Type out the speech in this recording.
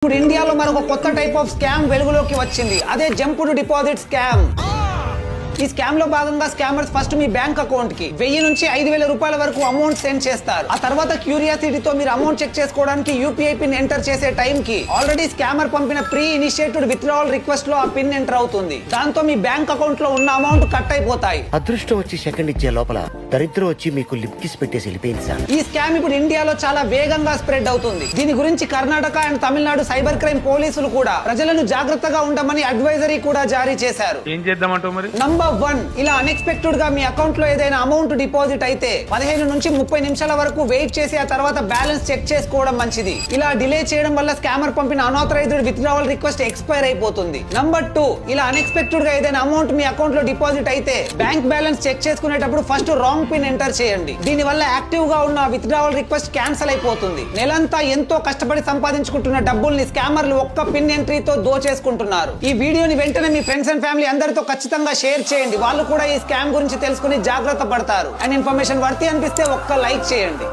ఇప్పుడు ఇండియాలో మరొక కొత్త టైప్ ఆఫ్ స్కామ్ వెలుగులోకి వచ్చింది. అదే జంప్డ్ డిపాజిట్ స్కామ్. ఈ స్కామ్ లో భాగంగా స్కామర్స్ ఫస్ట్ మీ బ్యాంక్ అకౌంట్ కి 1000 నుంచి 5000 రూపాయల వరకు అమౌంట్ సెండ్ చేస్తారు. ఆ తర్వాత క్యూరియాసిటీతో మీరు అమౌంట్ చెక్ చేసుకోవడానికి యూపీఐ పిన్ ఎంటర్ చేసే టైం కి ఆల్రెడీ స్కామర్ పంపిన ప్రీ ఇనిషియేటెడ్ విత్డ్రావల్ రిక్వెస్ట్ లో ఆ పిన్ ఎంటర్ అవుతుంది. దాంతో మీ బ్యాంక్ అకౌంట్ లో ఉన్న అమౌంట్ కట్ అయిపోతాయి. అదృష్టం వచ్చి సెకండ్ ఇచ్చే లోపల దరిద్రం వచ్చి మీకు లిప్ కిస్ పెట్టేసి వెళ్ళిపోయింది సార్. ఈ స్కామ్ ఇప్పుడు ఇండియాలో చాలా వేగంగా స్ప్రెడ్ అవుతుంది. దీని గురించి Karnataka and Tamil Nadu cyber crime పోలీసులు కూడా ప్రజలను జాగ్రత్తగా ఉండమని అడ్వైజరీ కూడా జారీ చేశారు. ఏం చేద్దామంటావు మరి? నంబర్ 1, ఇలా అన్ఎక్స్పెక్టెడ్ గా మీ అకౌంట్ లో ఏదైనా అమౌంట్ డిపాజిట్ అయితే 15 నుంచి 30 నిమిషాల వరకు వెయిట్ చేసి ఆ తర్వాత బ్యాలెన్స్ చెక్ చేసుకోవడం మంచిది. ఇలా డిలే చేయడం వల్ల స్కామర్ పంపిన అనాథరైజ్డ్ విత్డ్రావల్ రిక్వెస్ట్ ఎక్స్పైర్ అయిపోతుంది. నంబర్ 2, ఇలా అన్ఎక్స్పెక్టెడ్ గా ఏదైనా అమౌంట్ మీ అకౌంట్ లో డిపాజిట్ అయితే బ్యాంక్ బ్యాలెన్స్ చెక్ చేసుకునేటప్పుడు ఫస్ట్ రాంగ్ పిన్ ఎంటర్ చేయండి. దీని వల్ల యాక్టివ్ గా ఉన్న విత్డ్రావల్ రిక్వెస్ట్ క్యాన్సిల్ అయిపోతుంది. నెలంతా ఎంతో కష్టపడి సంపాదించుకుంటున్న డబ్బుల్ని స్కామర్లు ఒక్క పిన్ ఎంట్రీతో దోచేసుకుంటున్నారు. ఈ వీడియోని వెంటనే మీ ఫ్రెండ్స్ అండ్ ఫ్యామిలీ అందరితో ఖచ్చితంగా షేర్ చేయండి. వాళ్ళు కూడా ఈ స్కామ్ గురించి తెలుసుకుని జాగ్రత్త పడతారు. అండ్ ఇన్ఫర్మేషన్ వర్తి అనిపిస్తే ఒక్క లైక్ చేయండి.